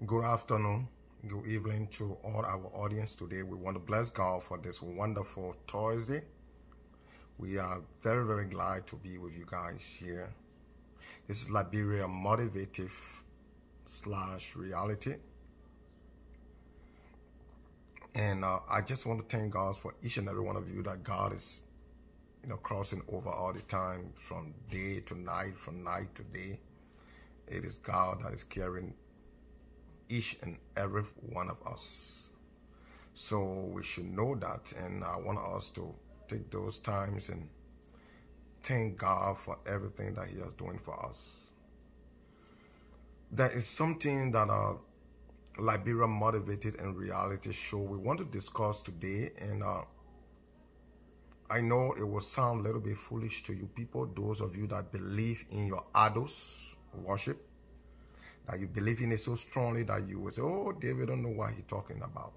Good afternoon, good evening to all our audience today. We want to bless God for this wonderful Thursday. We are very, very glad to be with you guys here. This is Liberia Motivative / Reality. And I just want to thank God for each and every one of you that God is, crossing over all the time from day to night, from night to day. It is God that is carrying each and every one of us. So we should know that, and I want us to take those times and thank God for everything that He is doing for us. There is something that Liberia Motivated and Reality show we want to discuss today, and I know it will sound a little bit foolish to you people, those of you that believe in your idols worship, that you believe in it so strongly that you will say, oh, David don't know what he's talking about.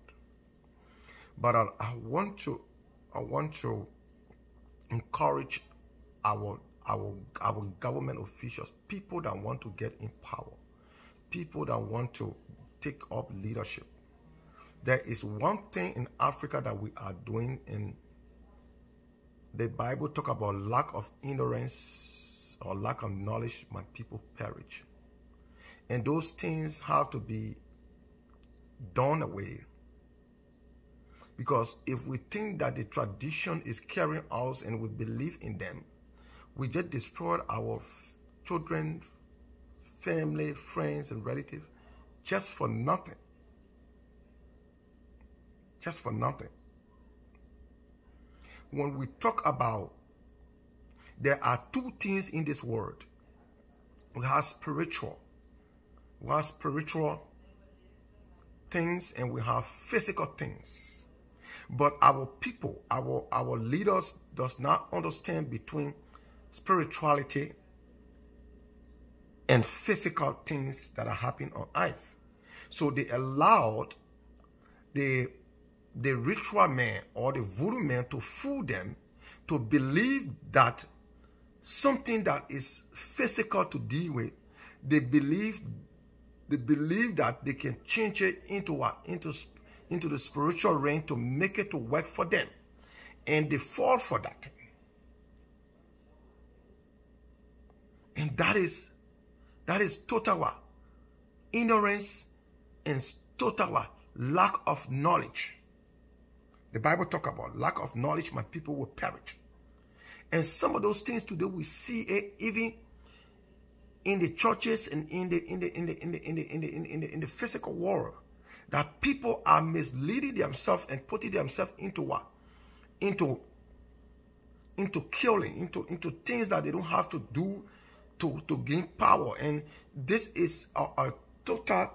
But I want to encourage our government officials, people that want to get in power, people that want to take up leadership. There is one thing in Africa that we are doing, and the Bible talk about lack of ignorance or lack of knowledge, my people perish. And those things have to be done away. Because if we think that the tradition is carrying us and we believe in them, we just destroyed our children, family, friends, and relatives just for nothing. Just for nothing. When we talk about, there are two things in this world. We have spiritual. We have spiritual things and we have physical things. But our people, our leaders does not understand between spirituality and physical things that are happening on earth. So they allowed the ritual man or the voodoo man to fool them to believe that something that is physical to deal with, they believe that they can change it into what? Into the spiritual realm to make it to work for them. And they fall for that. And that is total what? Ignorance and total what? Lack of knowledge. The Bible talk about lack of knowledge, my people will perish. And some of those things today we see it even in the churches and in the physical world, that people are misleading themselves and putting themselves into what? Into killing, into things that they don't have to do to gain power. And this is a total,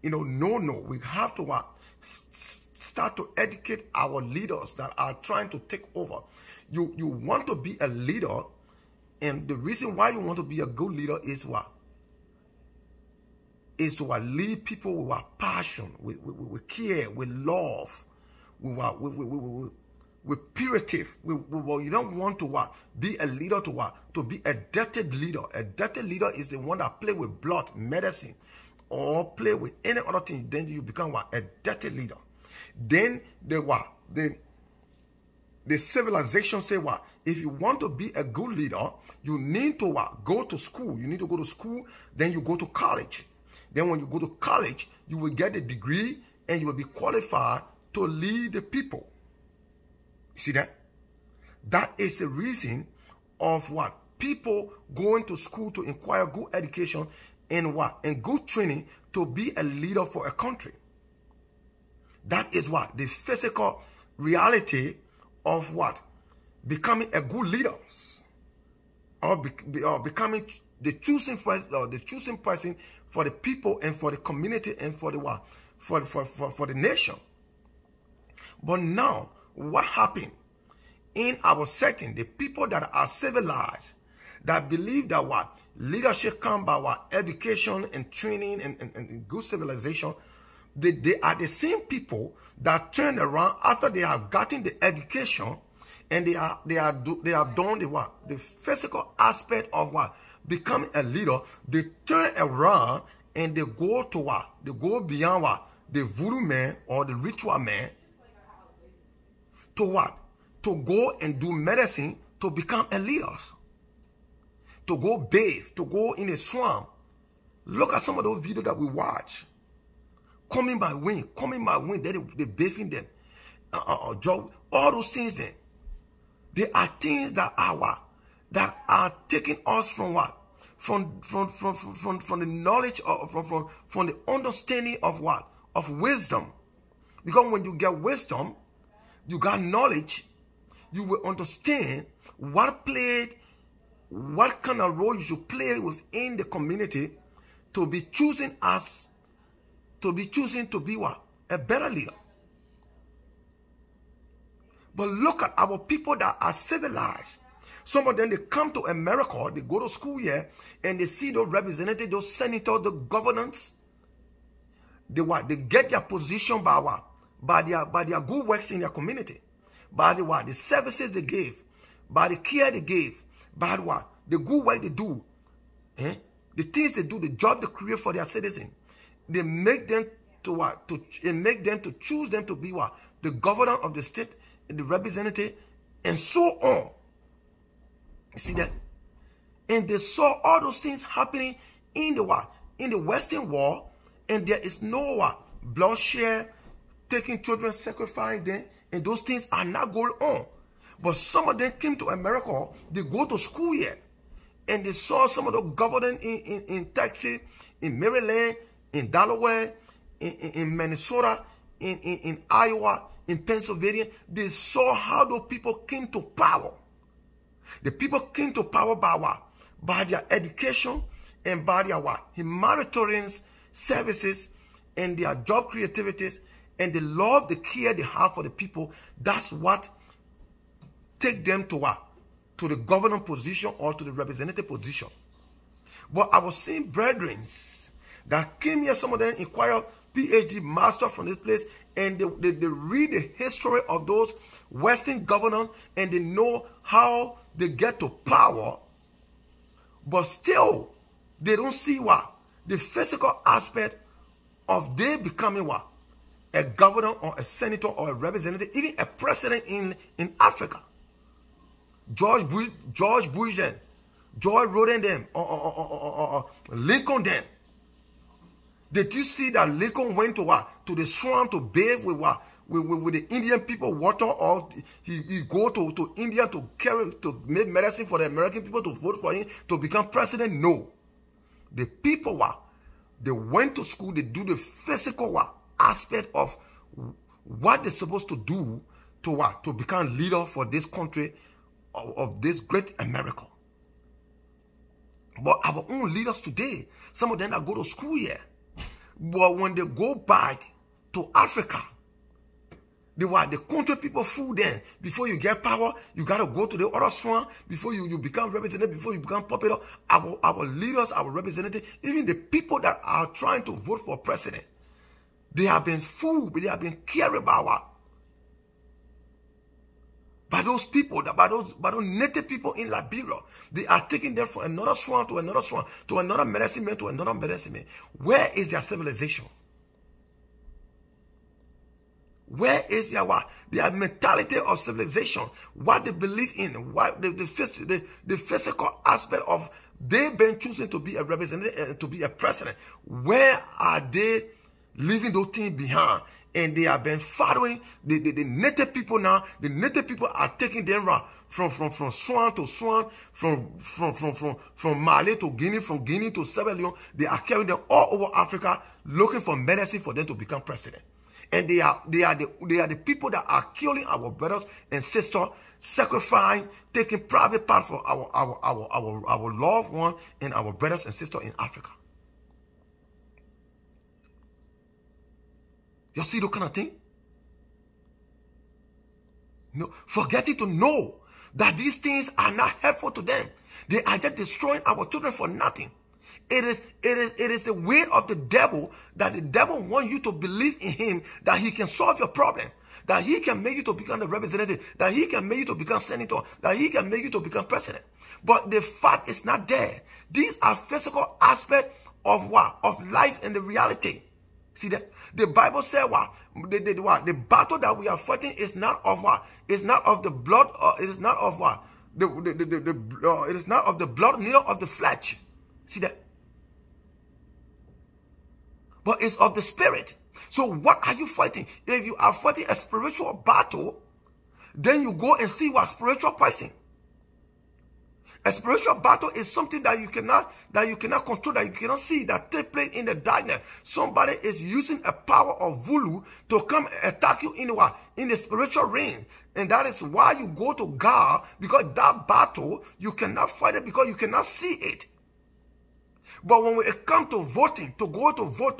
no. We have to what? Start to educate our leaders that are trying to take over. You want to be a leader. And the reason why you want to be a good leader is what? Is to lead people with passion, with care, with love, with purity. You don't want to what? Be a leader to what? To be a dirty leader. A dirty leader is the one that play with blood, medicine, or play with any other thing. Then you become what? A dirty leader. Then the civilization say what? If you want to be a good leader, you need to what? Go to school. You need to go to school, then you go to college. Then when you go to college, you will get a degree and you will be qualified to lead the people. You see that? That is the reason of what? People going to school to acquire good education and what? And good training to be a leader for a country. That is what? The physical reality of what? Becoming a good leader, or becoming the choosing person for the people and for the community and for the what? For the nation. But now, what happened in our setting? The people that are civilized, that believe that what? Leadership comes by what? Education and training and good civilization. They are the same people that turn around after they have gotten the education and they have done the what? The physical aspect of what? Becoming a leader. They turn around and they go to what? They go beyond what? The voodoo man or the ritual man to what? To go and do medicine to become a leader. To go bathe, to go in a swamp. Look at some of those videos that we watch. Coming by wind, they're bathing them. All those things then. They are things that are taking us from what? From the knowledge of from the understanding of what? Of wisdom. Because when you get wisdom, you got knowledge, you will understand what kind of role you should play within the community to be choosing to be what? A better leader. But look at our people that are civilized. Some of them, they come to America, they go to school here, and they see those representatives, those senators, the governors. They get their position by what? By their good works in their community. By the services they gave. By the care they gave. By what? The good work they do. The things they do, the job they create for their citizens. They make them to what? Make them to choose them to be what? The governor of the state, the representative, and so on. You see that? And they saw all those things happening in the what? In the Western world, and there is no what? Bloodshed, taking children, sacrificing them, and those things are not going on. But some of them came to America, they go to school here, and they saw some of the governors in Texas, in Maryland, in Delaware, in Minnesota, in Iowa, in Pennsylvania. They saw how those people came to power. The people came to power by what? By their education and by their what? Humanitarian services and their job creativities and the love, the care they have for the people. That's what take them to what? To the governor position or to the representative position. But I was seeing brethren that came here, some of them inquire PhD, master from this place, and they read the history of those Western governors and they know how they get to power, but still they don't see what? The physical aspect of they becoming what? A governor or a senator or a representative, even a president in Africa. George Bush, George Roden them, or Lincoln them. Did you see that Lincoln went to what? To the swamp to bathe with what? With the Indian people water, or he go to India to make medicine for the American people to vote for him to become president? No. The people they went to school, they do the physical aspect of what they're supposed to do to become leader for this country of this great America. But our own leaders today, some of them that go to school here, but when they go back to Africa, the country people fool them. Before you get power, you got to go to the other swamp. Before you become representative, before you become popular, our leaders, our representatives, even the people that are trying to vote for president, they have been fooled, they have been carried by those people, by those native people in Liberia. They are taking them from another swamp to another swamp, to another medicine man, to another medicine man. Where is their civilization? Where is their mentality of civilization? What they believe in? What the physical aspect of they've been choosing to be a representative, to be a president. Where are they leaving those things behind? And they have been following the native people now. The native people are taking them from swamp to swamp, from Mali to Guinea, from Guinea to Sierra Leone. They are carrying them all over Africa, looking for medicine for them to become president. And they are the people that are killing our brothers and sisters, sacrificing, taking private part for our loved one and our brothers and sisters in Africa. You see that kind of thing? No, forgetting to know that these things are not helpful to them. They are just destroying our children for nothing. It is the way of the devil, that the devil wants you to believe in him, that he can solve your problem, that he can make you to become the representative, that he can make you to become senator, that he can make you to become president. But the fact is not there. These are physical aspects of what? Of life and the reality. See that? The Bible said what? The battle that we are fighting is not of what? It's not of the blood, or it is not of what? It is not of the blood, neither of the flesh. See that? But it's of the spirit. So what are you fighting? If you are fighting a spiritual battle, then you go and see what spiritual fighting. A spiritual battle is something that you cannot control, that you cannot see, that take place in the darkness. Somebody is using a power of voodoo to come attack you in the spiritual realm. And that is why you go to God, because that battle, you cannot fight it because you cannot see it. But when it comes to voting, to go to vote,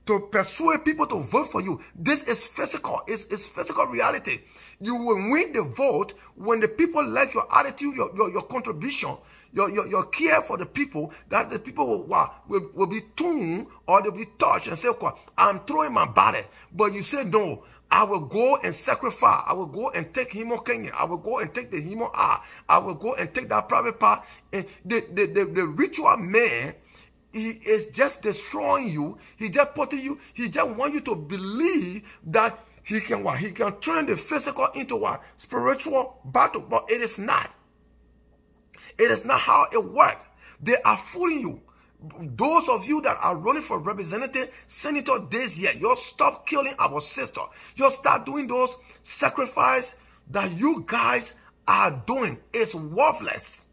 to persuade people to vote for you, this is physical. It's physical reality. You will win the vote when the people like your attitude, your contribution, your care for the people, that the people will be tuned or they'll be touched and say, okay, I'm throwing my body. But you say, no, I will go and sacrifice. I will go and take Hemo Kenya. I will go and take the Hemo A. I will go and take that private part. And the ritual man, he is just destroying you. He just putting you, he just wants you to believe that he can what? He can turn the physical into what? Spiritual battle, but it is not. It is not how it works. They are fooling you. Those of you that are running for representative, senator this year, you'll stop killing our sister. You'll start doing those sacrifices that you guys are doing. It's worthless.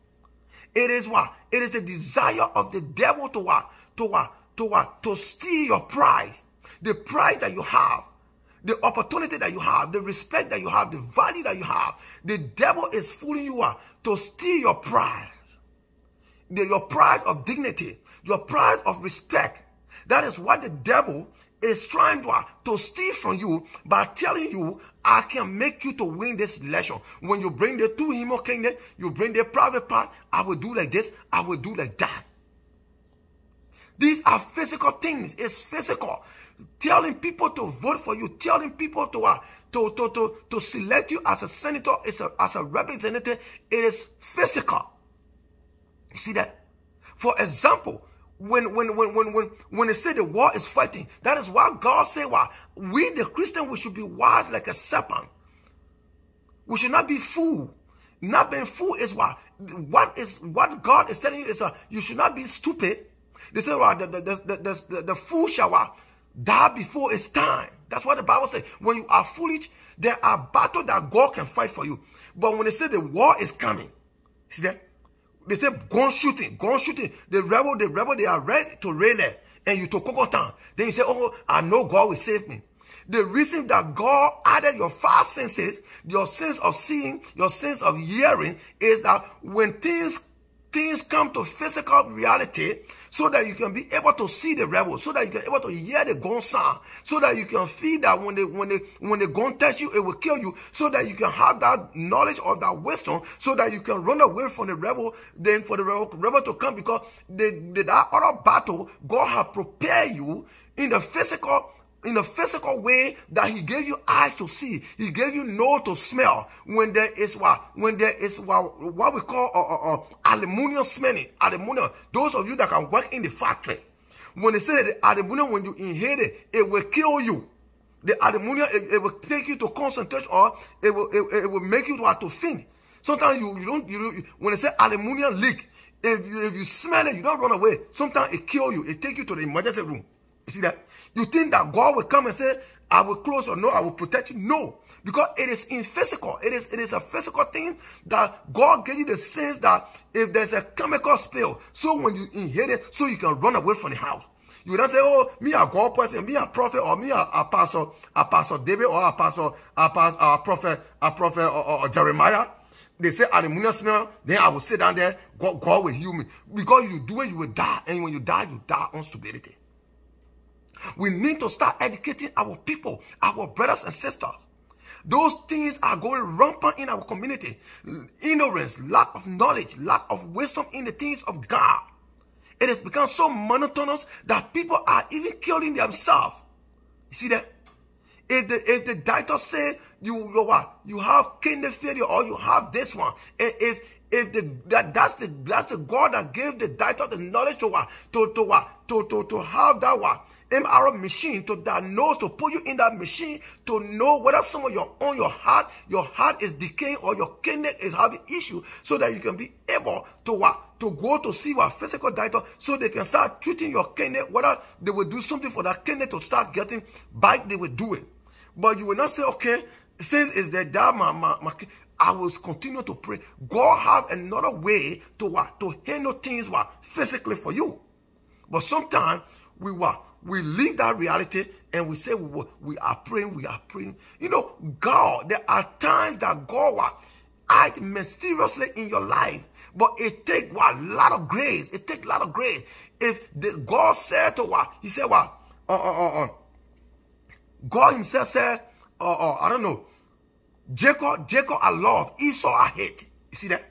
It is what? It is the desire of the devil to what? To steal your prize. The prize that you have. The opportunity that you have, the respect that you have, the value that you have. The devil is fooling you to steal your prize. Your prize of dignity, your prize of respect. That is what the devil is trying to steal from you by telling you, I can make you to win this election. When you bring the two Hemo Kingdom, you bring the private part, I will do like this, I will do like that. These are physical things. It's physical. Telling people to vote for you, telling people to select you as a senator, as a representative, it is physical. You see that? For example, when they say the war is fighting, that is why God said, we the Christians, we should be wise like a serpent. We should not be fooled. Not being fooled is what God is telling you is you should not be stupid. They say, the fool shall die before its time. That's what the Bible says. When you are foolish, there are battles that God can fight for you. But when they say the war is coming, see that? They say gun shooting. The rebel, they are ready to rally. And you to Coco Town. Then you say, oh, I know God will save me. The reason that God added your five senses, your sense of seeing, your sense of hearing, is that when things come to physical reality, so that you can be able to see the rebel, so that you can be able to hear the gun sound, so that you can feel that when the gun touch you, it will kill you, so that you can have that knowledge or that wisdom, so that you can run away from the rebel, then for the rebel to come, because that other battle, God has prepared you in the physical way, that He gave you eyes to see, He gave you nose to smell. When there is what we call aluminum smelling, aluminum. Those of you that can work in the factory, when they say that the aluminum, when you inhale it, it will kill you. The aluminum, it will take you to concentration, or it will make you to faint. Sometimes when they say aluminum leak, if you smell it, you don't run away. Sometimes it kill you. It take you to the emergency room. You see that? You think that God will come and say, I will close or no, I will protect you? No. Because it is in physical. It is a physical thing that God gave you the sense that if there's a chemical spill, so when you inhale it, so you can run away from the house. You will not say, oh, me a God person, me a prophet, or me a pastor David, or a prophet or Jeremiah. They say aluminum smell, then I will sit down there, God will heal me. Because you do it, you will die. And when you die on stupidity. We need to start educating our people, our brothers and sisters. Those things are going rampant in our community. Ignorance, lack of knowledge, lack of wisdom in the things of God. It has become so monotonous that people are even killing themselves. You see that? If the doctor say you have kidney failure, or you have this one, if If that's the God that gave the doctor the knowledge to have that MRI machine, to diagnose, to put you in that machine, to know whether some of your heart is decaying or your kidney is having issue, so that you can be able to go to see your physical doctor, so they can start treating your kidney, whether they will do something for that kidney to start getting back, they will do it. But you will not say, okay, since it's that I will continue to pray. God have another way to handle things physically for you. But sometimes we leave that reality and we say we are praying. You know, God, there are times that God will act mysteriously in your life, but it takes a lot of grace. It takes a lot of grace. If God said to he said God himself said, I don't know, Jacob I love, Esau I hate. You see that?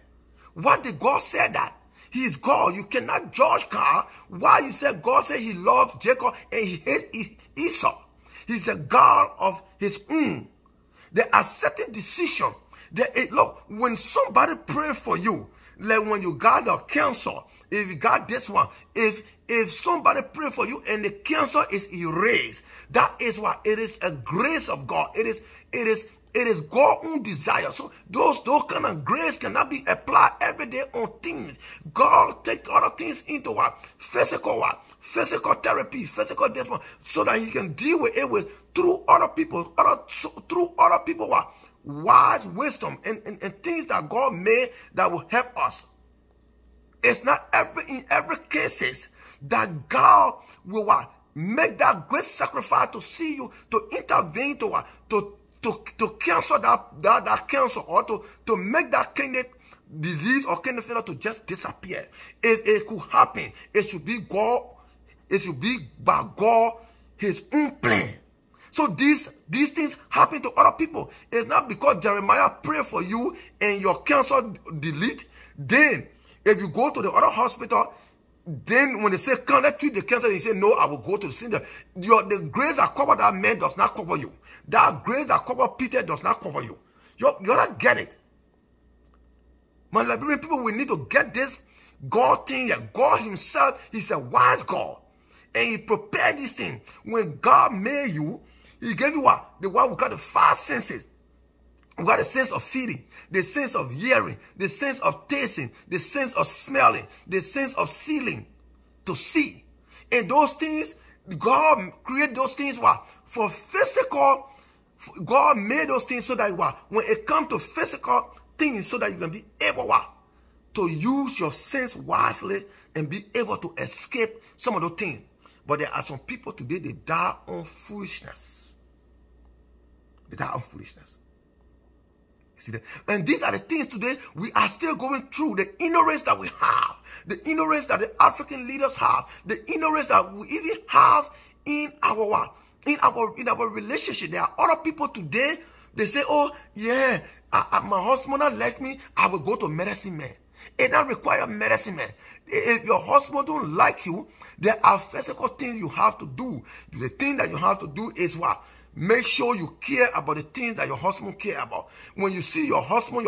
What did God say that? He is God. You cannot judge God. Why you say God said he loved Jacob and he hates Esau? He's a God of his own. There are certain decisions. Look, when somebody pray for you, like when you got the cancer, if you got this one, if somebody pray for you and the cancer is erased, that is what it is, a grace of God. It is God's own desire. So those kind of grace cannot be applied every day on things. God take other things into physical therapy, physical this one, so that he can deal with it through other people, wise wisdom and things that God made that will help us. It's not in every cases that God will make that great sacrifice to see you, to intervene, to cancel that cancer, or to make that kidney disease or kidney failure to just disappear. If it could happen, it should be God. It should be by God, his own plan. So these things happen to other people. It's not because Jeremiah prayed for you and your cancer delete. Then, if you go to the other hospital, then when they say, can I treat the cancer? You say, no, I will go to the center. The grace that covered that man does not cover you. That grace that covered Peter does not cover you. You don't get it. My Liberian people, we need to get this God thing. God himself, he's a wise God. And he prepared this thing. When God made you, he gave you we got the 5 senses. We got the sense of feeling, the sense of hearing, the sense of tasting, the sense of smelling, the sense of seeing, to see. And those things, God created those things for physical. God made those things so that when it comes to physical things, so that you can be able to use your sense wisely and be able to escape some of those things. But there are some people today, they die on foolishness. They die on foolishness. See that? And these are the things today we are still going through. The ignorance that we have, the ignorance that the African leaders have, the ignorance that we even have in our relationship. There are other people today, they say, oh yeah, my husband not like me, I will go to medicine man. It don't require medicine man. If your husband don't like you, there are physical things you have to do. The thing that you have to do is what? Make sure you care about the things that your husband care about. When you see your husband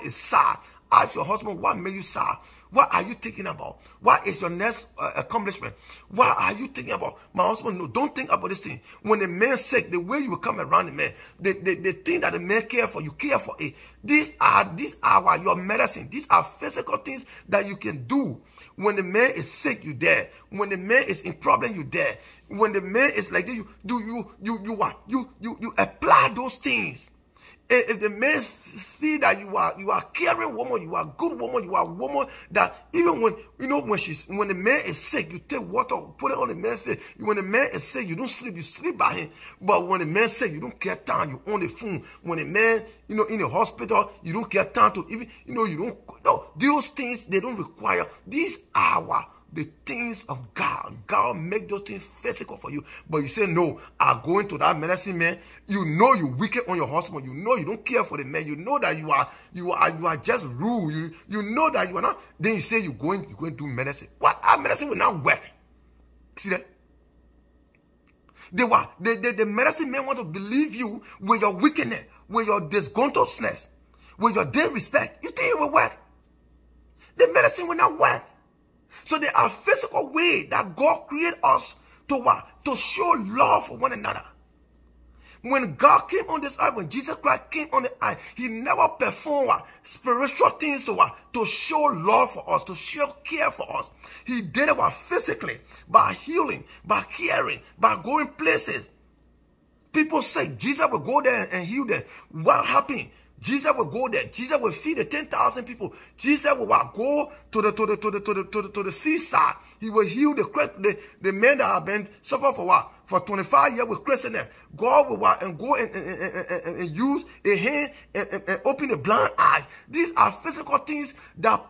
is sad. Ask your husband, what made you sad? What are you thinking about? What is your next accomplishment? What are you thinking about? My husband, no, don't think about this thing. When the man is sick, the way you will come around the man, the thing that the man care for, you care for it. These are your medicine. These are physical things that you can do. When the man is sick, you there. When the man is in problem, you there. When the man is like you apply those things. If the man feel that you are caring woman, you are good woman, you are a woman that even when when the man is sick, you take water, put it on the man's face. When the man is sick, you don't sleep, you sleep by him. But when the man is sick, you don't get time, you on the phone. When the man, in the hospital, you don't get time to even, those things, they don't require. These are the things of God. God make those things physical for you. But you say, no, I'm going to that medicine man. You know you wicked on your husband. You know you don't care for the man. You know that you are just rude. You know that you are not. Then you say you're going to do medicine. What? Our medicine will not work. See that? The medicine man want to believe you with your wickedness, with your disgruntledness, with your disrespect. You think it will work? the medicine will not work. So there are physical ways that God created us to what? To show love for one another. When God came on this earth, when Jesus Christ came on the earth, he never performed spiritual things to show love for us, to show care for us. He did it physically, by healing, by caring, by going places. People say Jesus will go there and heal them. What happened? Jesus will go there. Jesus will feed the 10,000 people. Jesus will go to the seaside. He will heal the men that have been suffering for what? For 25 years with Christian. God will go and use a hand and open the blind eyes. These are physical things that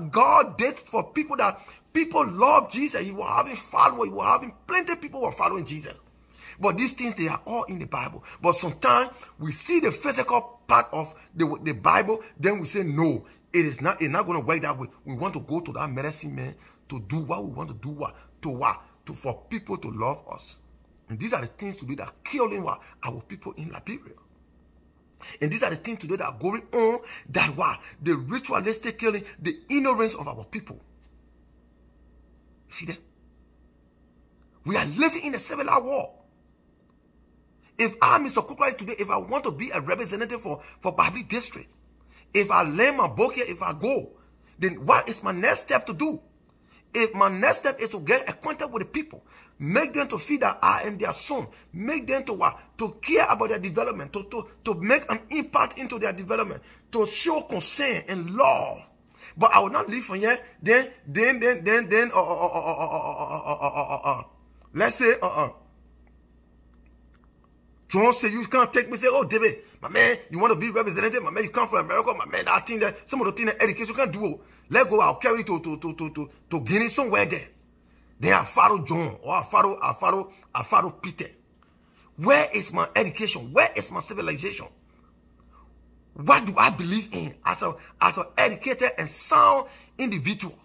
God did for people, that people love Jesus. He was having followers. He was having plenty of people who were following Jesus. But these things, they are all in the Bible. But sometimes we see the physical part of the Bible, then we say, no, it's not going to work that way. We want to go to that medicine man to do what we want to do, for people to love us. And these are the things today that are killing our people in Liberia. And these are the things today that are going on, the ritualistic killing, the ignorance of our people. See that? We are living in a civil war. If I, Mr. Kukrai, today, if I want to be a representative for Babli District, if I lay my book here, if I go, then what is my next step to do? If my next step is to get acquainted with the people, make them to feel that I am their son, make them to care about their development, to make an impact into their development, to show concern and love. But I will not leave from here, let's say, John say, you can't take me, say, oh, David, my man, you want to be representative, my man, you come from America, my man, I think that some of the things that education can't do. Let go, I'll carry to Guinea somewhere there. Then I follow John, or I follow Peter. Where is my education? Where is my civilization? What do I believe in as an educated and sound individual?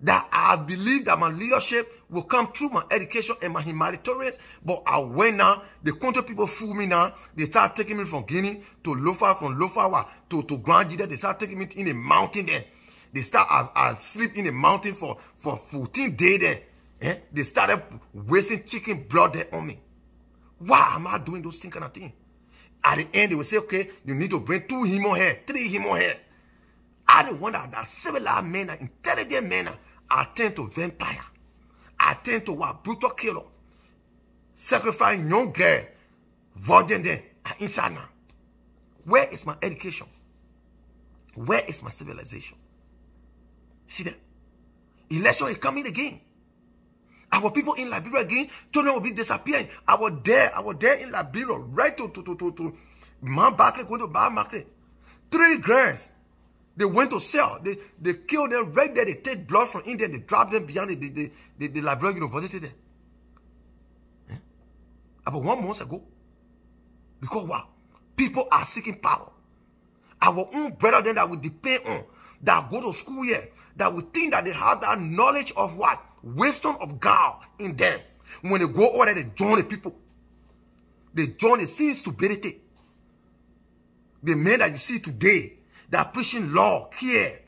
That I believe that my leadership will come through my education and my humanitarians. But I went now, the country people fool me now. They start taking me from Guinea to Lofa, from Lofa to Grand Jida. They start taking me in the mountain there. They start, I sleep in the mountain for 14 days there. They started wasting chicken blood there on me. Why am I doing those things kind of things? At the end, they will say, okay, you need to bring 2 human hair, 3 human hair. I don't want that civilized men, intelligent men. I tend to vampire. I tend to brutal killer. Sacrifice young girl, virgin then, inside now. Where is my education? Where is my civilization? See that? Election is coming again. Our people in Liberia again, children will be disappearing. I was there in Liberia, right to Mount Barclay, going to Bar Market. 3 girls. They went to sell. They killed them right there. They take blood from India. They drop them beyond the Liberian University there. About 1 month ago. Because what? People are seeking power. Our own brother that we depend on, that go to school here, that we think that they have that knowledge of what? Wisdom of God in them. When they go over there, they join the people. They join the sin stupidity. The men that you see today, that are preaching law, care,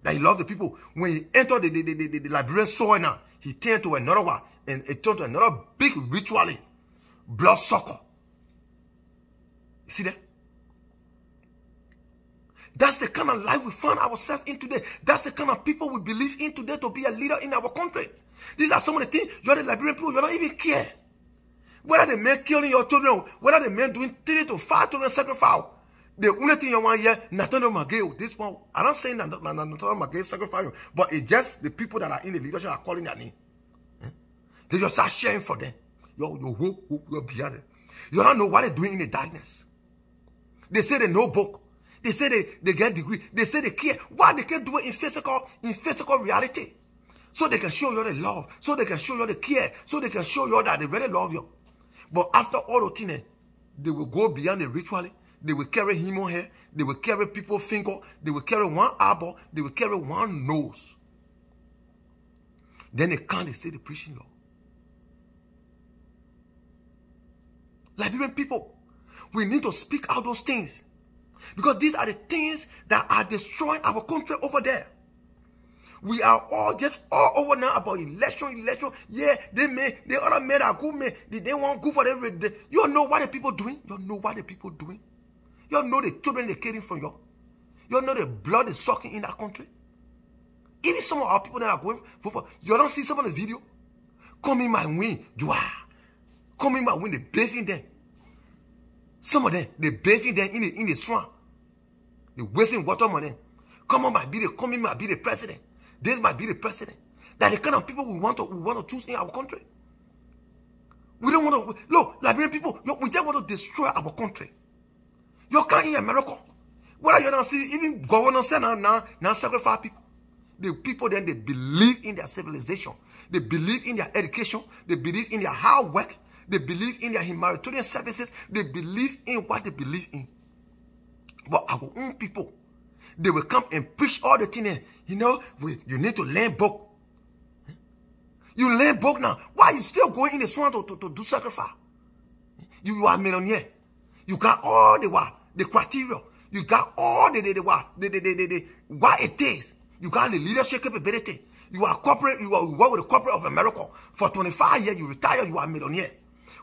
that he loves the people. When he entered the Liberian soil now, he turned to another one, and it turned to another big ritually, blood sucker. You see that? That's the kind of life we find ourselves in today. That's the kind of people we believe in today to be a leader in our country. These are some of the things, you're the Liberian people, you don't even care. Whether the men killing your children, whether the men doing 3 to 5 children sacrifice, the only thing you want here, Nathaniel Magay, this one, I'm not saying that Nathaniel Magay sacrifice you, but it's just the people that are in the leadership are calling their name. They just start sharing for them. You're beyond it. You don't know what they're doing in the darkness. They say they know book. They say they get degree. They say they care. Why they can't do it in physical reality? So they can show you the love. So they can show you the care. So they can show you that they really love you. But after all the things, they will go beyond the ritual. They will carry human hair. They will carry people's finger. They will carry 1 eyeball. They will carry 1 nose. Then they can't say the preaching law. Liberian people, we need to speak out those things. Because these are the things that are destroying our country over there. We are all just all over now about election. Yeah, the other men are good men. They want good for them. You know what the people doing? You know what the people doing? You know the children they're caring from you. You know the blood is sucking in that country. Even some of our people that are going for you don't see some of the video. Come in my wing, you are. Come in my wing, they bathing them. Some of them, they bathing them in the swamp. They wasting water on them. Come on, come in, might be the president. This might be the president. That the kind of people we want to choose in our country. We don't want to look, Liberian people. We just want to destroy our country. You can't in America. What are you not see? Even governors say now sacrifice people. The people then they believe in their civilization. They believe in their education. They believe in their hard work. They believe in their humanitarian services. They believe in what they believe in. But our own people, they will come and preach all the things. You know, you need to learn book. You learn book now. Why are you still going in the swamp to do sacrifice? You are a millionaire. You got all the criteria. You got all the what it is. You got the leadership capability. You are corporate. You work with the corporate of America for 25 years. You retire. You are a millionaire.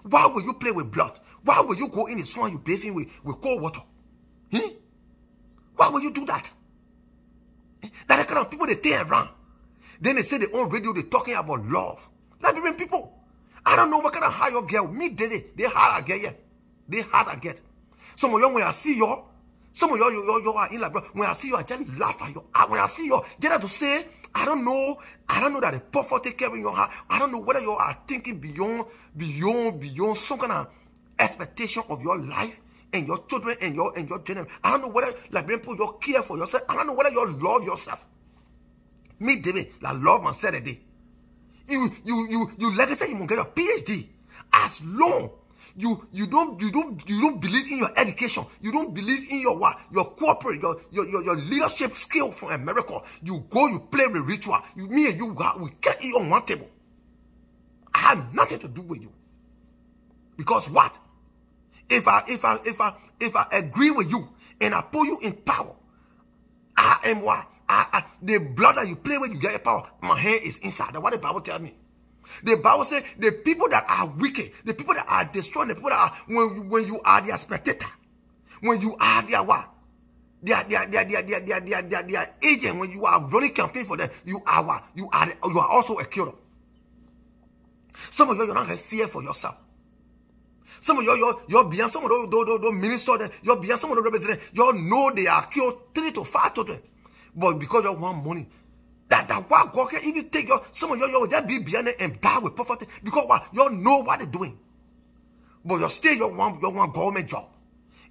Why will you play with blood? Why will you go in the swamp? You bathing with cold water? Why will you do that? That the kind of people they turn around. Then they say they own radio. They're talking about love. Liberian people. I don't know what kind of high your girl. Me they hard I get yeah. They hard I get. Some of you when I see you. Some of you are in like, when I see you, I just laugh at you. When I see you, just to say, I don't know that the poverty carrying your heart. I don't know whether you are thinking beyond some kind of expectation of your life and your children and your generation. I don't know whether like people you care for yourself. I don't know whether you love yourself. Me, David, like love myself a day. You like I said, you must get your PhD as long. You don't believe in your education. You don't believe in your corporate, your leadership skill from America. You go, you play with ritual. Me and you, we can't eat on one table. I have nothing to do with you. Because what? If I agree with you and I put you in power, I am what? The blood that you play with, you get your power. My hand is inside. That's what the Bible tells me. The Bible says the people that are wicked, the people that are destroying, the people that are when you are their spectator, when you are their what, their agent, when you are running campaign for them, you are what, you are also a killer. Some of you don't have fear for yourself. Some of you're beyond some of those ministers, you're beyond some of those representatives. You know they are killed 3 to 5 children, but because you want money. That what God can even take some of you just be beyond it and die with poverty because what you know what they're doing. But you still you want government job.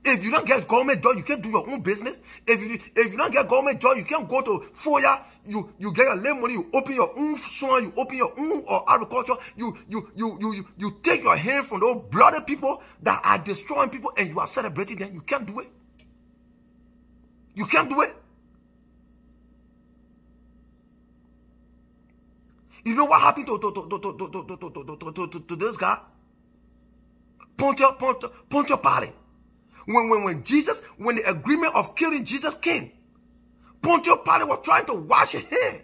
If you don't get government job, you can't do your own business. If you don't get government job, you can't go to FOIA. You get your lay money. You open your own swamp. You open your own agriculture. You take your hand from those bloody people that are destroying people, and you are celebrating them. You can't do it. You can't do it. You know what happened to this guy? Pontius Pilate. When the agreement of killing Jesus came, Pontius Pilate was trying to wash his hand.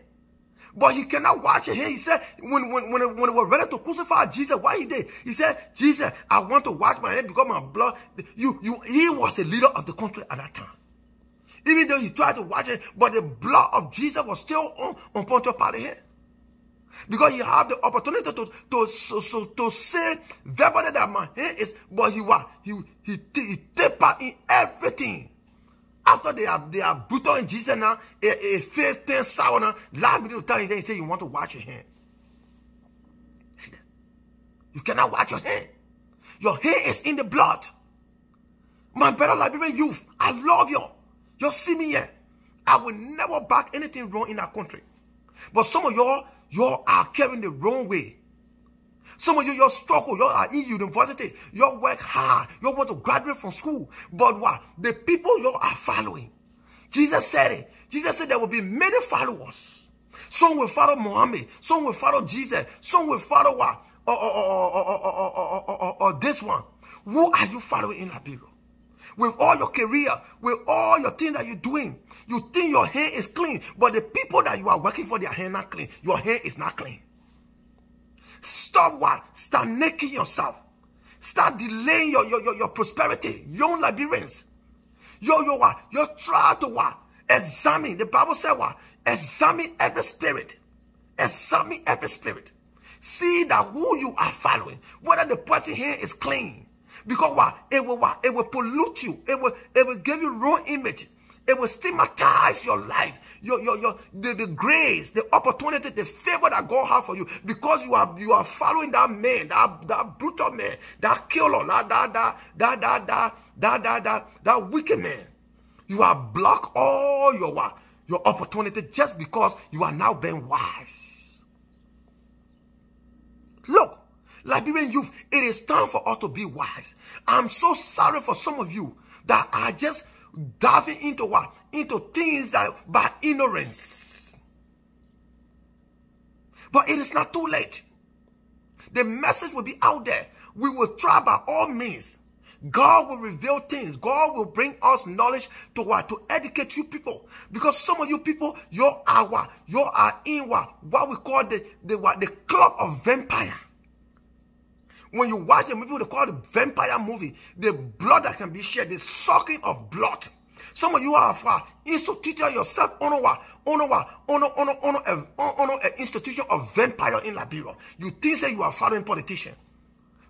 But he cannot wash his hand. He said, when they were ready to crucify Jesus, what he did? He said, Jesus, I want to wash my hand because my blood. He was the leader of the country at that time. Even though he tried to wash it, but the blood of Jesus was still on Pontius Pilate's hand. Because he had the opportunity to say verbally that my hand is, but he take part in everything. After they are brutal in Jesus now, a face turns sour now. Last minute of time, he say you want to wash your hand. See that? You cannot wash your hand. Your hand is in the blood. My brother Liberian youth, I love you. You see me here. I will never back anything wrong in our country. But some of y'all are carrying the wrong way. Some of you struggle. You are in university. You work hard. You want to graduate from school. But what? The people you are following. Jesus said it. Jesus said there will be many followers. Some will follow Muhammad. Some will follow Jesus. Some will follow what? Or this one. Who are you following in Liberia? with all your career, with all your things that you're doing. You think your hand is clean, but the people that you are working for, their hand not clean. Your hand is not clean. Stop what? Start naked yourself. Start delaying your prosperity. Young Liberians. You try to what? Examine. The Bible said what? Examine every spirit. Examine every spirit. See that who you are following, whether the person here is clean. Because what? It will pollute you. It will give you wrong image. It will stigmatize your life, the grace, the opportunity, the favor that God has for you, because you are following that man, that brutal man, that killer, that wicked man. You are blocked all your opportunity just because you are now being wise. Look, Liberian youth, it is time for us to be wise. I'm so sorry for some of you that are just diving into what? Into things that by ignorance. But it is not too late. The message will be out there. We will try by all means. God will reveal things. God will bring us knowledge to what? To educate you people. Because some of you people, you are in what we call the club of vampire. When you watch a movie, they call it the vampire movie. The blood that can be shed, the sucking of blood. Some of you are instituted yourself on an institution of vampire in Liberia. You think that you are following politicians,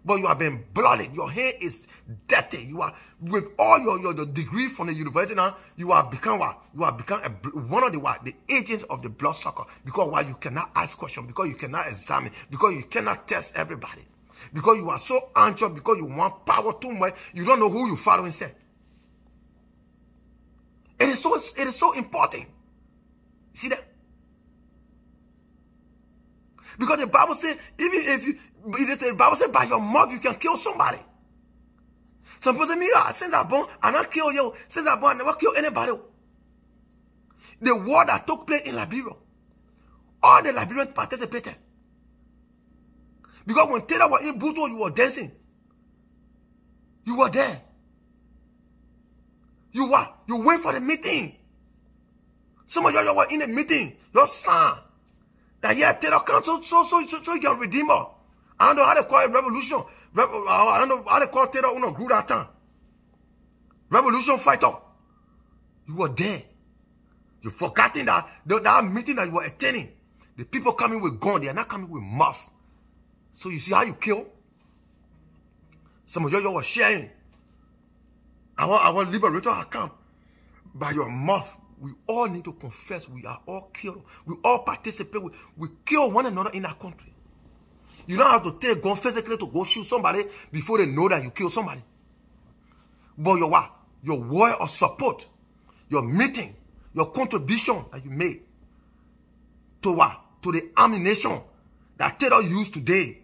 but you have been blooded. Your hair is dirty. You are with all your degree from the university now. You are become what? You have become one of the agents of the bloodsucker. Because why? You cannot ask questions. Because you cannot examine. Because you cannot test everybody. Because you are so anxious, because you want power too much, you don't know who you following. Say, it is so important. See that? Because the Bible says, the Bible says, by your mouth you can kill somebody. Some people say, me, since I'm born, I not kill you. Since I'm born, I never kill anybody. The war that took place in Liberia, all the Liberians participated. Because when Taylor was in Buto, you were dancing. You were there. You went for the meeting. Some of you were in the meeting. Your son. That yeah, Taylor comes so you can redeem her. I don't know how they call it revolution. I don't know how they call Taylor on a group that time. Revolution fighter. You were there. You forgotten that meeting that you were attending. The people coming with gun, they are not coming with muff. So you see how you kill? Some of you were sharing our liberator account. By your mouth, we all need to confess we are all killed. We all participate. We kill one another in our country. You don't have to take gun physically to go shoot somebody before they know that you kill somebody. But your word of support, your meeting, your contribution that you made to what? To the ammunition that Taylor used today.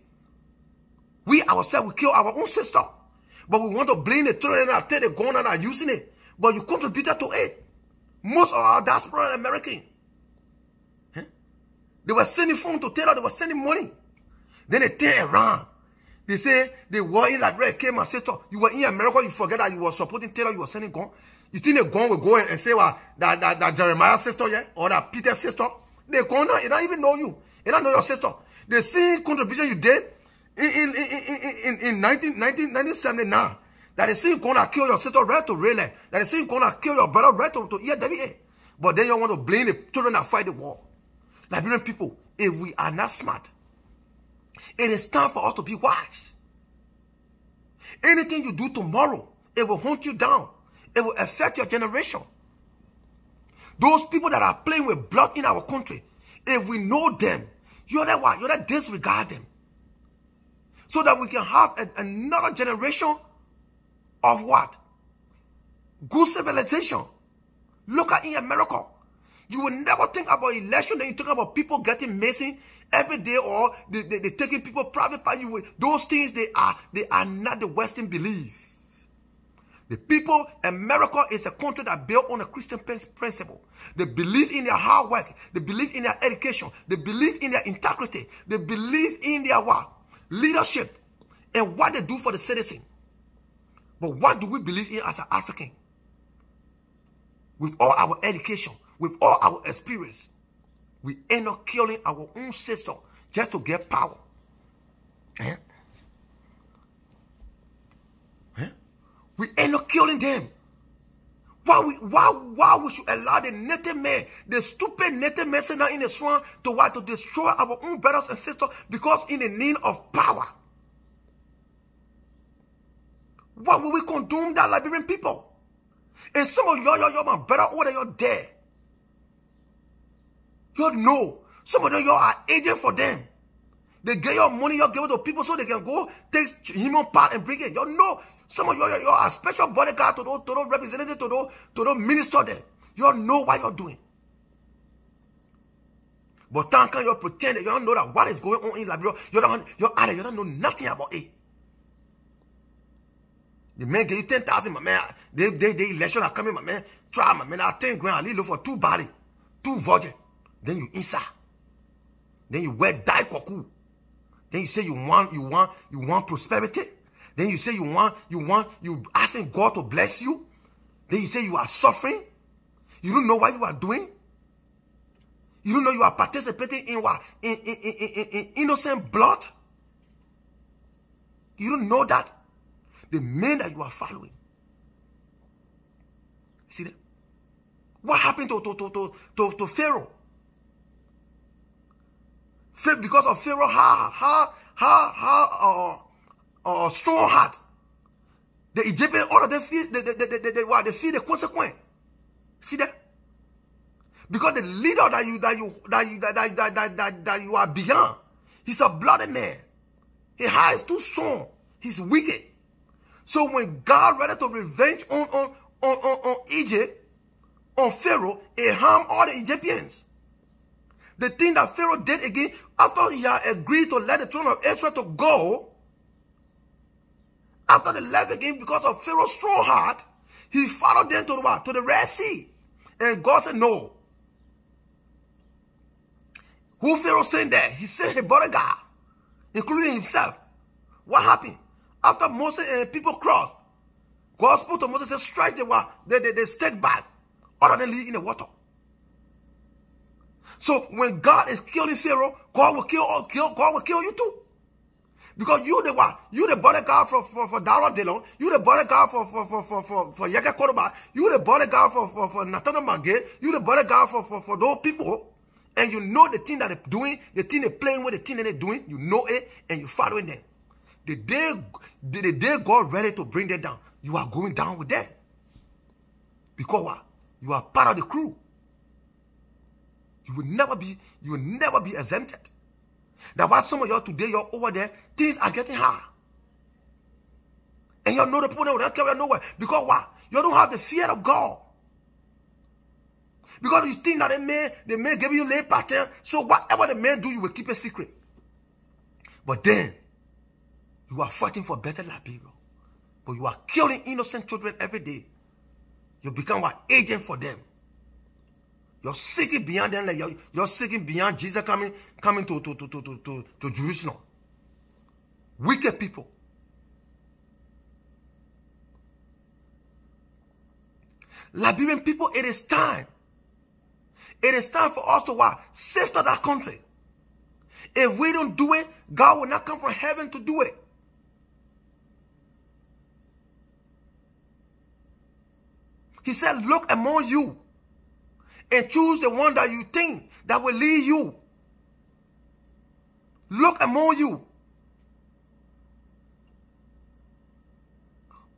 We ourselves, we kill our own sister. But we want to blame the children and take the gun and are using it. But you contributed to it. Most of our diaspora American. They were sending phone to Taylor, they were sending money. Then they turn around. They say the war in Liberia came, my sister. You were in America, you forget that you were supporting Taylor, you were sending gun. You think the gun will go and say that Jeremiah's sister, yeah? Or that Peter's sister? They go now, they don't even know you. They don't know your sister. They see contribution you did in 1979. That they say you're going to kill your sister right to relay. That they say you're going to kill your brother right to EWA. But then you want to blame the children that fight the war. Liberian people, if we are not smart, it is time for us to be wise. Anything you do tomorrow, it will hunt you down. It will affect your generation. Those people that are playing with blood in our country, if we know them, you know what? You don't disregard them. So that we can have another generation of what? Good civilization. Look at in America. You will never think about election, then you talk about people getting missing every day, or they taking people private by you. Those things, they are not the Western belief. The people, America is a country that built on a Christian principle. They believe in their hard work. They believe in their education. They believe in their integrity. They believe in their what? Leadership and what they do for the citizen. But what do we believe in as an African? With all our education, with all our experience, we end up killing our own sister just to get power. Eh? Eh? We end up killing them. Why we should allow the native man, the stupid native man sitting in the swamp to what? To destroy our own brothers and sisters because in the need of power. Why will we condone that Liberian people? And some of y'all my brother over there, you're dead. You know, some of them y'all are agent for them. They get your money, y'all give it to people so they can go take human part and bring it. You know, some of y'all are special bodyguard to those representatives, to those ministers there. You know what you're doing. But thank God you pretend that you don't know that what is going on in Liberia. You don't know nothing about it. The man give you 10,000, my man. The election are coming, my man. Try, my man. I 10 grand. I leave for 2 body, 2 virgin. Then you inside. Then you wear die koku. Then you say you want prosperity. Then you say you asking God to bless you. Then you say you are suffering. You don't know what you are doing. You don't know you are participating in what? In innocent blood. You don't know that. The men that you are following. See that? What happened to Pharaoh? Because of Pharaoh, strong heart. The Egyptian order they feel the consequence. See that? Because the leader that you are beyond, he's a bloody man. His heart is too strong. He's wicked. So when God ready to revenge on Egypt, on Pharaoh, it harmed all the Egyptians. The thing that Pharaoh did again, after he had agreed to let the children of Israel to go, after they left again because of Pharaoh's strong heart, he followed them to the what? To the Red Sea. And God said, no. Who Pharaoh sent there? He sent a bodyguard, including himself. What happened? After Moses and people crossed, God spoke to Moses and said, strike the stake back, other than leave in the water. So when God is killing Pharaoh, God will kill you too. Because you the what? You the bodyguard for Dara Dillon, you the bodyguard for Yaka Kodoba, you the bodyguard for Nathaniel Magé, you the bodyguard for those people, and you know the thing that they're doing, the thing they're playing with, the thing that they're doing, you know it, and you're following them. The day God ready to bring them down, you are going down with them. Because what? You are part of the crew. You will never be exempted. That's why some of y'all today, you're over there, things are getting hard. And you know the people that will carry nowhere. Because what? You don't have the fear of God. Because you think that they may give you lay pattern. So whatever the men do, you will keep a secret. But then, you are fighting for better Liberia. But you are killing innocent children every day. You become an agent for them. You're seeking beyond them. Like you're seeking beyond Jesus coming to Jerusalem. Wicked people. Liberian people, it is time. It is time for us to what? Safeguard that country. If we don't do it, God will not come from heaven to do it. He said, look among you and choose the one that you think that will lead you. Look among you.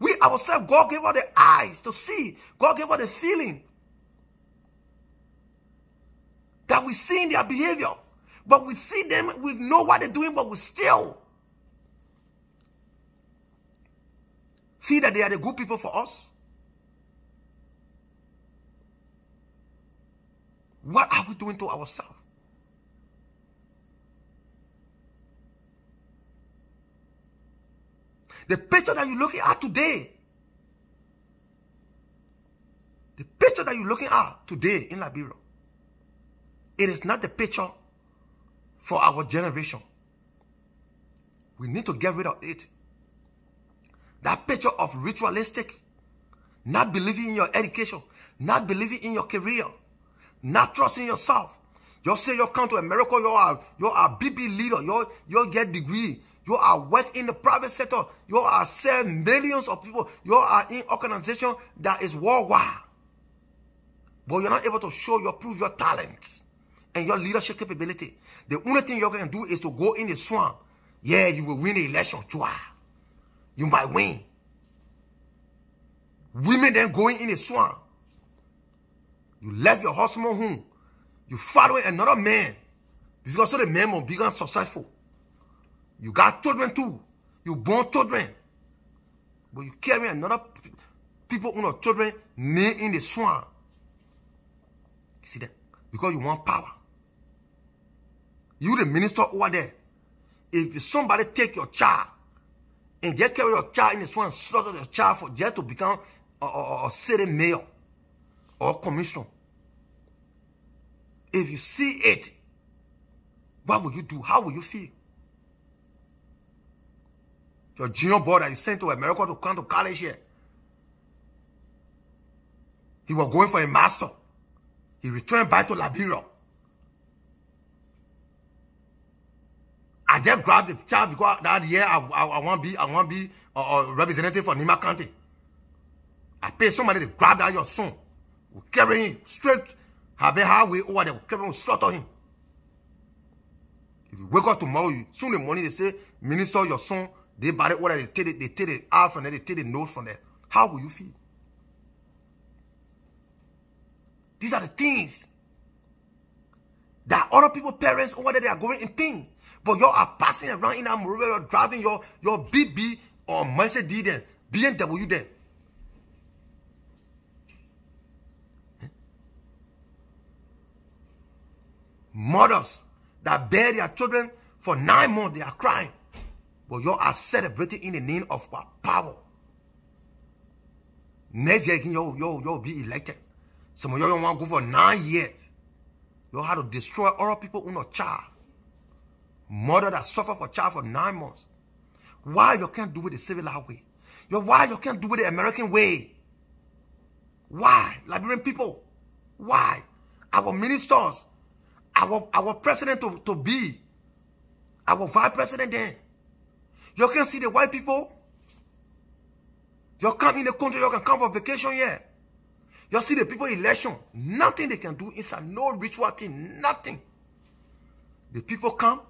We ourselves, God gave us the eyes to see. God gave us the feeling that we see in their behavior. But we see them, we know what they're doing, but we still see that they are the good people for us. What are we doing to ourselves? The picture that you're looking at today, the picture that you're looking at today in Liberia, it is not the picture for our generation. We need to get rid of it. That picture of ritualistic, not believing in your education, not believing in your career, not trusting yourself. You say you come to America, you are BB leader, you get degree, you are work in the private sector, you are serve millions of people, you are in organization that is worldwide. But you're not able to prove your talents and your leadership capability. The only thing you can do is to go in the swamp. Yeah, you will win the election. You might win. Women then going in the swamp. You left your husband home. You following another man. Because so the man will become successful. You got children too. You born children. But you carry another people on your children name in the swamp. You see that? Because you want power. You the minister over there. If somebody take your child and just carry your child in the swamp and slaughter your child for just to become a city mayor or commissioner, if you see it, what will you do? How will you feel? Your junior boy that you sent to America to come to college here, he was going for a master. He returned back to Liberia. I just grabbed the child because that year I want to be a representative for Nima County. I pay somebody to grab that your son. We carry him straight highway over there. We carry him, slaughter him. If you wake up tomorrow, soon in the morning they say, minister, your son, they bought it over there, they take it out from there, they take the nose from there. How will you feel? These are the things that other people's parents over there, they are going in pain. But you are passing around in Monrovia, you're driving your BB or Mercedes then, BMW then. Mothers that bear their children for 9 months, they are crying. But you are celebrating in the name of power. Next year, you'll be elected. Some of you don't want to go for 9 years. You have to destroy other people on a child. Mother that suffer for child for 9 months. Why you can't do it the civilized way? Why you can't do it the American way? Why? Liberian people. Why? Our ministers. Our president to be. Our vice president then. You can see the white people. You come in the country, you can come for vacation here. You see the people election. Nothing they can do inside. No ritual thing. Nothing. The people come.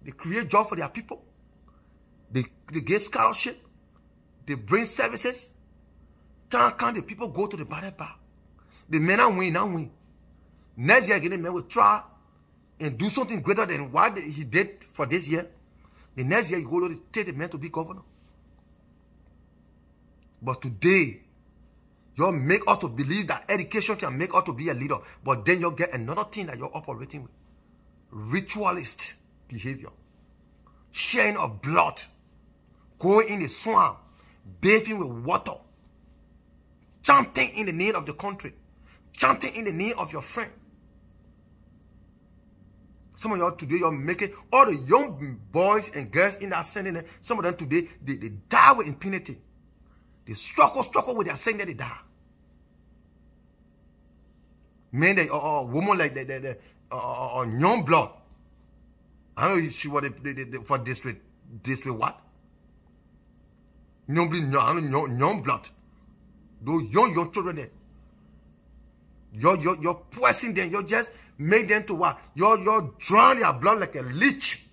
They create job for their people. They get scholarship. They bring services. Time come, the people go to the battle bar. The men are win, now win. Next year again, the men will try and do something greater than what he did for this year. The next year, you go to take the man to be governor. But today, you make us to believe that education can make us to be a leader. But then you get another thing that you're operating with. Ritualist behavior. Sharing of blood. Going in the swamp. Bathing with water. Chanting in the name of the country. Chanting in the name of your friend. Some of y'all today, you're making all the young boys and girls in that sending. Some of them today, they die with impunity. They struggle with their saying that they die. Men, woman like the young blood. I don't know if she was for district what? Young blood. Those young children there. You're pressing them. You just make them to what? You're drawing their blood like a leech.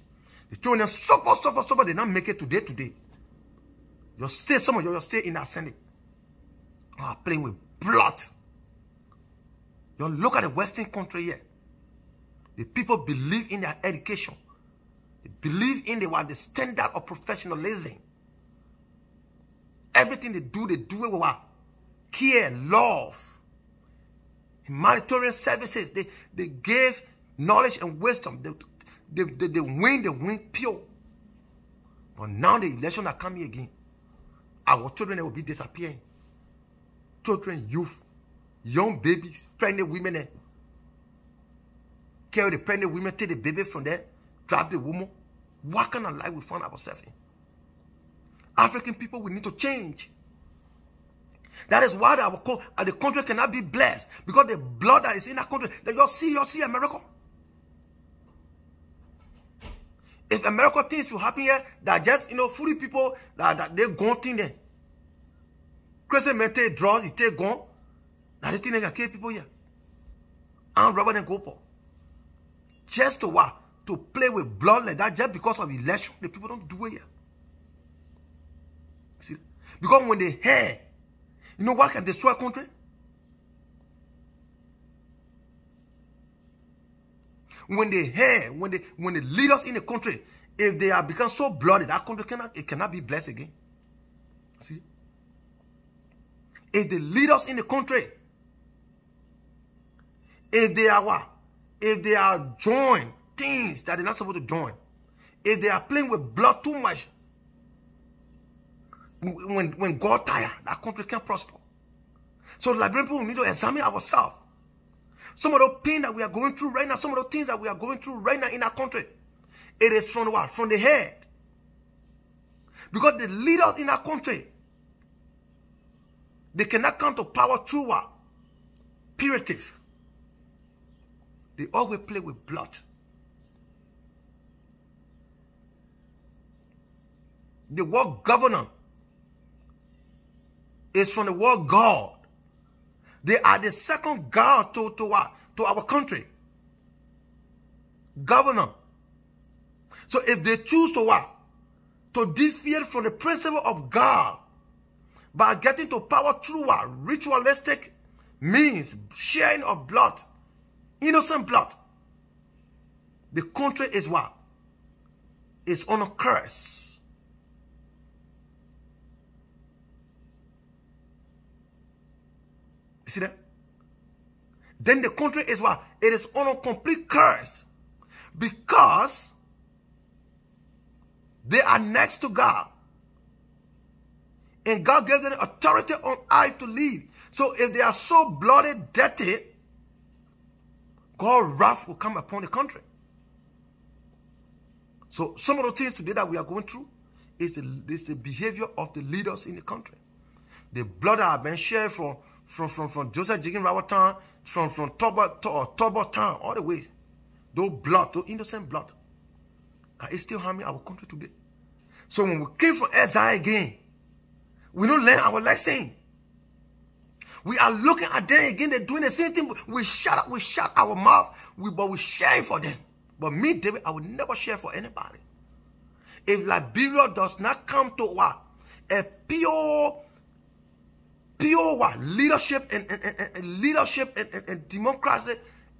The children suffer. They don't make it today. You stay, some of you stay in that Sunday. You are playing with blood. You look at the Western country here. The people believe in their education. They believe in the standard of professionalism. Everything they do it with what? Care, love, humanitarian services. They give knowledge and wisdom. They win pure. But now the election are coming again. Our children will be disappearing. Children, youth, young babies, pregnant women. Carry the pregnant women, take the baby from there, drop the woman. What kind of life we find ourselves in? African people, we need to change. That is why the country cannot be blessed, because the blood that is in that country, that you see America. If America things will happen here, that just, fully people, that they gone thing there. Crazy men take drugs, they take gun. That the thing they can kill people here. And robber and go for. Just to what? To play with blood like that, just because of election, the people don't do it here. See? Because when they hear, you know what can destroy a country? When they hear, when the leaders in the country, if they have become so bloody, that country cannot be blessed again. See? If the leaders in the country, if they are what? If they are joined things that they're not supposed to join, if they are playing with blood too much, when God tired, that country can't prosper. So Liberian people, we need to examine ourselves. Some of the pain that we are going through right now, some of the things that we are going through right now in our country, it is from what? From the head. Because the leaders in our country, they cannot come to power through what? Purative. They always play with blood. The word governor is from the word God. They are the second God to what? To our country. Governor. So if they choose to what? To deviate from the principle of God by getting to power through what? Ritualistic means, sharing of blood, innocent blood, the country is what? Is on a curse. You see that? Then the country is what? It is on a complete curse, because they are next to God, and God gave them authority on earth to lead. So if they are so bloody, dirty, God's wrath will come upon the country. So some of the things today that we are going through is the behavior of the leaders in the country. The blood that have been shared from Joseph Jigen Rawatan, from Tobo Town, all the way. Those blood, those innocent blood. And it's still harming our country today. So when we came from exile again, we don't learn our lesson. We are looking at them again, they're doing the same thing. We shut our mouth, but we share for them. But me, David, I will never share for anybody. If Liberia does not come to what? A pure what? Leadership and democracy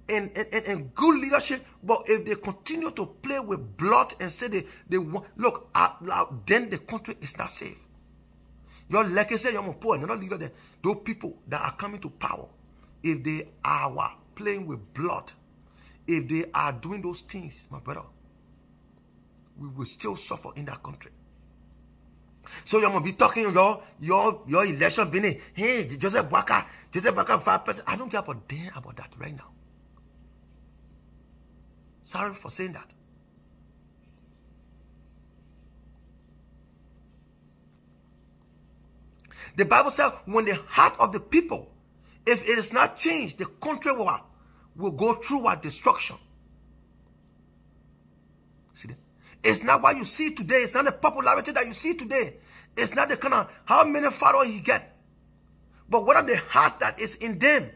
and good leadership, but if they continue to play with blood and say they want, look out loud, then the country is not safe. Your legacy, you're going to put another leader there. Those people that are coming to power, if they are playing with blood, if they are doing those things, my brother, we will still suffer in that country. So you're going to be talking your election being, hey, Joseph Boakai, 5%. I don't care about damn about that right now. Sorry for saying that. The Bible says when the heart of the people, if it is not changed, the country will go through what? Destruction. See that? It's not what you see today. It's not the popularity that you see today. It's not the kind of how many followers he get. But what are the heart that is in them?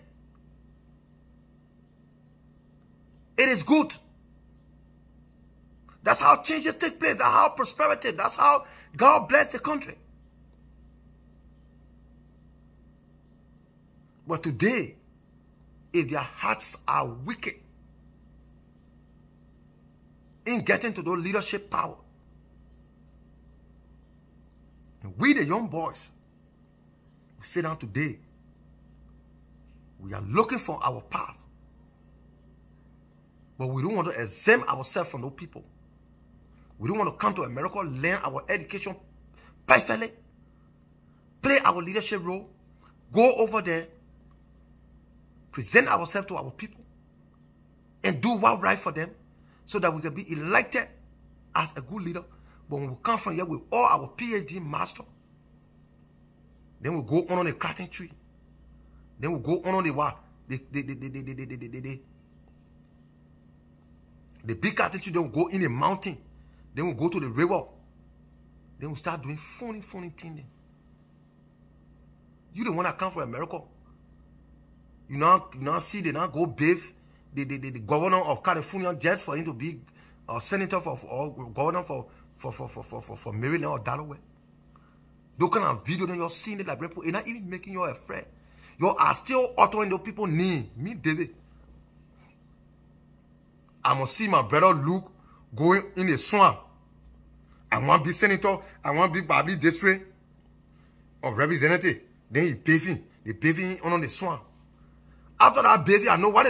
It is good. That's how changes take place. That's how prosperity. That's how God bless the country. But today, if their hearts are wicked in getting to those leadership power, and we the young boys, we sit down today, we are looking for our path, but we don't want to exempt ourselves from those people. We don't want to come to America, learn our education perfectly, play our leadership role, go over there, present ourselves to our people, and do what's right for them, so that we can be elected as a good leader. But when we come from here with all our PhD master, then we go on the cotton tree. Then we go on the what? The big cotton tree, then we go in the mountain. Then we go to the river. Then we start doing funny things. You the one that come from America. You now see they now go bathe the governor of California just for him to be a senator or governor for Maryland or Delaware. Those kind of video then you're seeing it like people, it's not even making you afraid. You are still uttering those people name. Me, David. I'm gonna see my brother Luke going in the swamp. I want to be senator. I want to be Bobby district of representative. Then he bathing. They bathing on the swamp. After that bathing, I know why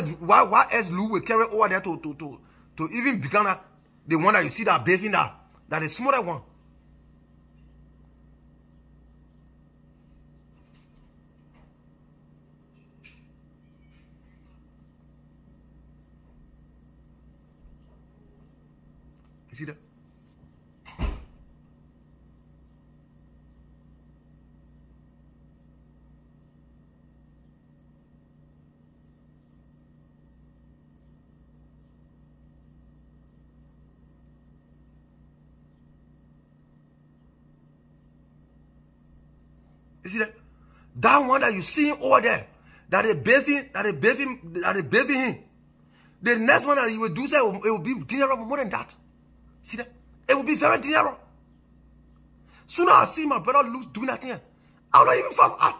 else Luke will carry over there to even become the one that you see that bathing that is smaller one. You see that? You see that? That one that you see over there, that they bathing him. The next one that you will do, say it will be dangerous more than that. See that? It will be very dangerous. Sooner I see my brother Luke doing that thing, I will not even follow up.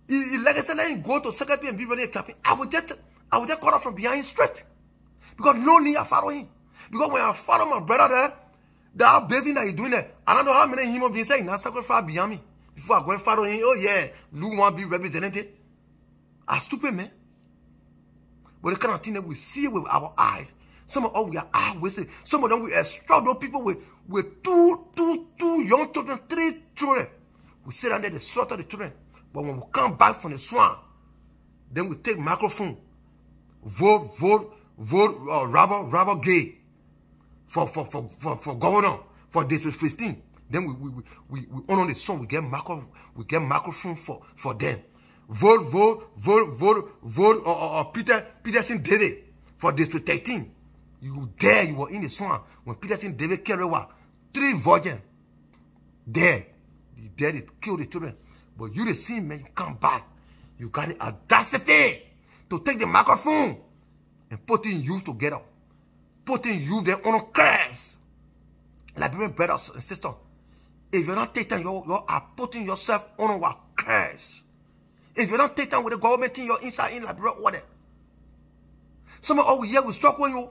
Like I said, let him go to second and be ready to captain. I will just cut off from behind him straight. Because no need I follow him. Because when I follow my brother there, that bathing that he's doing there, I don't know how many human beings saying, now sacrifice behind me. Before I go and follow him, oh yeah, Luke want to be represented. I'm stupid, man. But the kind of thing that we see with our eyes, some of us we are eye-wasted. Some of them we instruct those people with two young children, 3 children. We sit down there, they slaughter the children. But when we come back from the swamp, then we take microphone, vote, Robert Gay for governor for District 15. Then we honor the song. We get microphone for them. Vote Peterson David for District 13. You were in the swamp when Peterson David carried 3 virgins. There. You dare to kill the children. But you the same man, you come back. You got the audacity to take the microphone and putting youth together. Putting youth there on a curse. Liberian brothers and sisters. If you're not taking, you are putting yourself on a curse. If you don't take time with the government thing, you're inside in Liberia order. Some of us here we struggle you,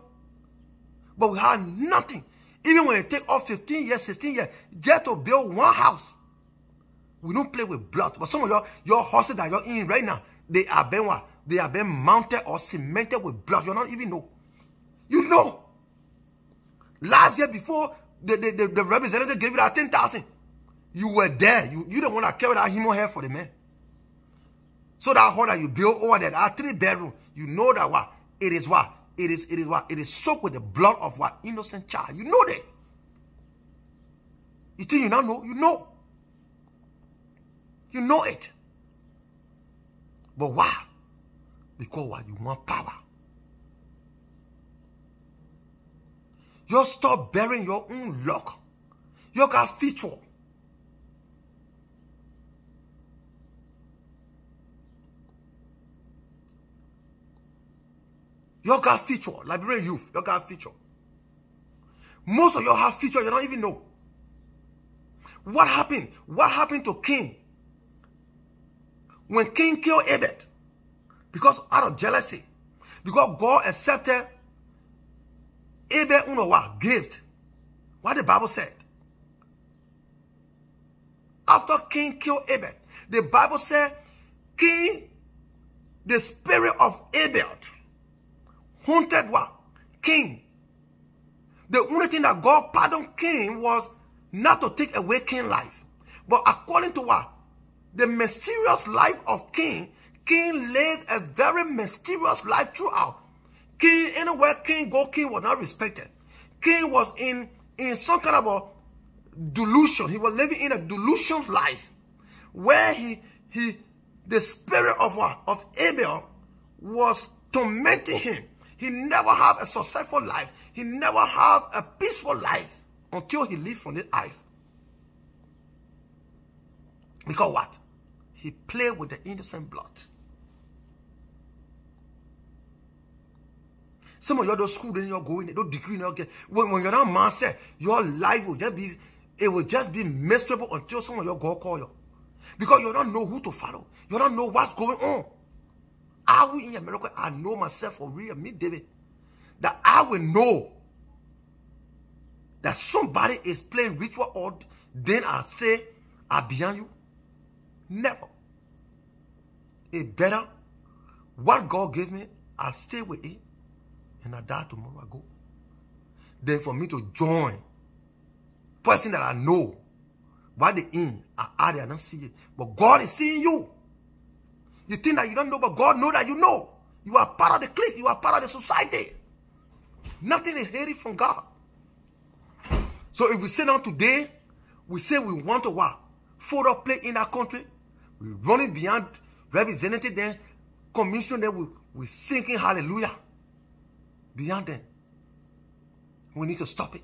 but we have nothing. Even when you take off 15 years, 16 years, just to build one house. We don't play with blood. But some of your houses that you're in right now, they are being mounted or cemented with blood. You don't even know. You know. Last year before the representative gave you that 10,000, you were there. You the one that carried that human hair for the man. So that hall that you build over there, that 3-bedroom, you know that what? It is what? It is soaked with the blood of what? Innocent child. You know that. You think you don't know? You know. You know it. But why? Because what? You want power. You stop bearing your own luck. You got feature. You got feature. Liberian youth, you got feature. Most of you have feature, you don't even know. What happened? What happened to King? When King killed Abel, because out of jealousy, because God accepted Abel gift. What the Bible said. After King killed Abel, the Bible said, King, the spirit of Abel haunted what? King. The only thing that God pardoned King was not to take away King's life. But according to what? The mysterious life of King, King lived a very mysterious life throughout. King, anywhere King go, King was not respected. King was in some kind of delusion. He was living in a delusion life where the spirit of what? Of Abel was tormenting him. He never had a successful life. He never had a peaceful life until he lived from this life. Because what? He played with the innocent blood. Some of you those school then you're going, those degree now get when you're not man said your life will just be miserable until some of you go call you. Because you don't know who to follow. You don't know what's going on. I will in America, I know myself for real, me David, that I will know that somebody is playing ritual or then I say I'm behind you. Never. It better what God gave me, I'll stay with it and I die tomorrow I go. Then for me to join person that I know what they in, I don't see it. But God is seeing you. You think that you don't know, but God knows that you know. You are part of the clique. You are part of the society. Nothing is hidden from God. So if we sit down today, we say we want to what? Photo play in our country. We're running beyond representative then, commission then we're singing hallelujah. Beyond them. We need to stop it.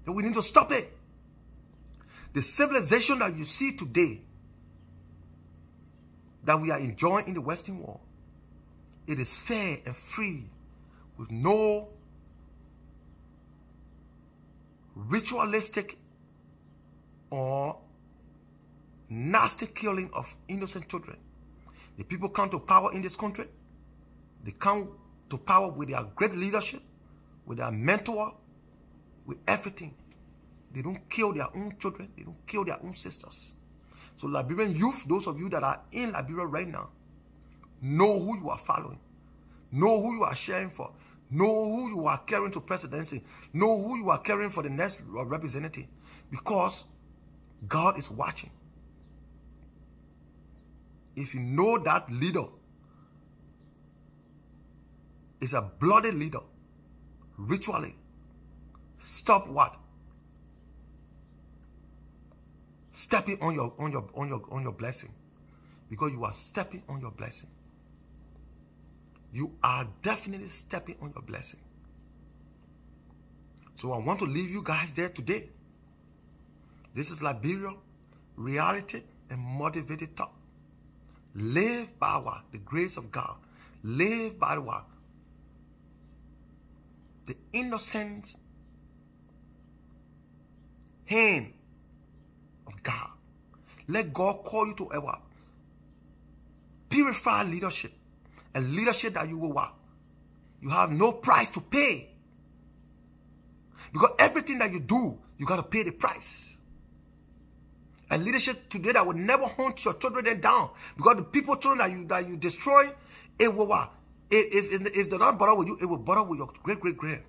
We need to stop it. The civilization that you see today, that we are enjoying in the Western world, it is fair and free with no ritualistic or nasty killing of innocent children. The people come to power in this country. They come to power with their great leadership, with their mentor, with everything. They don't kill their own children. They don't kill their own sisters. So Liberian youth, those of you that are in Liberia right now, know who you are following. Know who you are sharing for. Know who you are carrying to presidency. Know who you are carrying for the next representative. Because God is watching. If you know that leader is a bloody leader, ritually, stop what? Stepping on your blessing. Because you are stepping on your blessing. You are definitely stepping on your blessing. So I want to leave you guys there today. This is Liberia reality and motivated talk. Live by what? The grace of God. Live by what? The innocent hand of God. Let God call you to a what? Purify leadership. A leadership that you will what? You have no price to pay. Because everything that you do, you got to pay the price. A leadership today that will never hunt your children down. Because the people children that you destroy, it will what? If they're not bother with you, it will bother with your great-great-grand.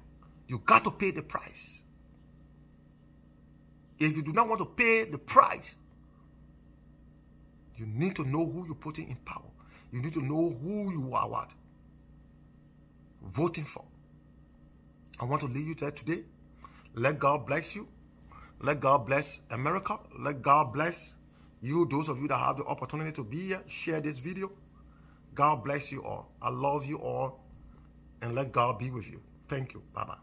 You got to pay the price. If you do not want to pay the price, you need to know who you're putting in power. You need to know who you are what? Voting for. I want to leave you there today. Let God bless you. Let God bless America. Let God bless you, those of you that have the opportunity to be here. Share this video. God bless you all. I love you all. And let God be with you. Thank you. Bye-bye.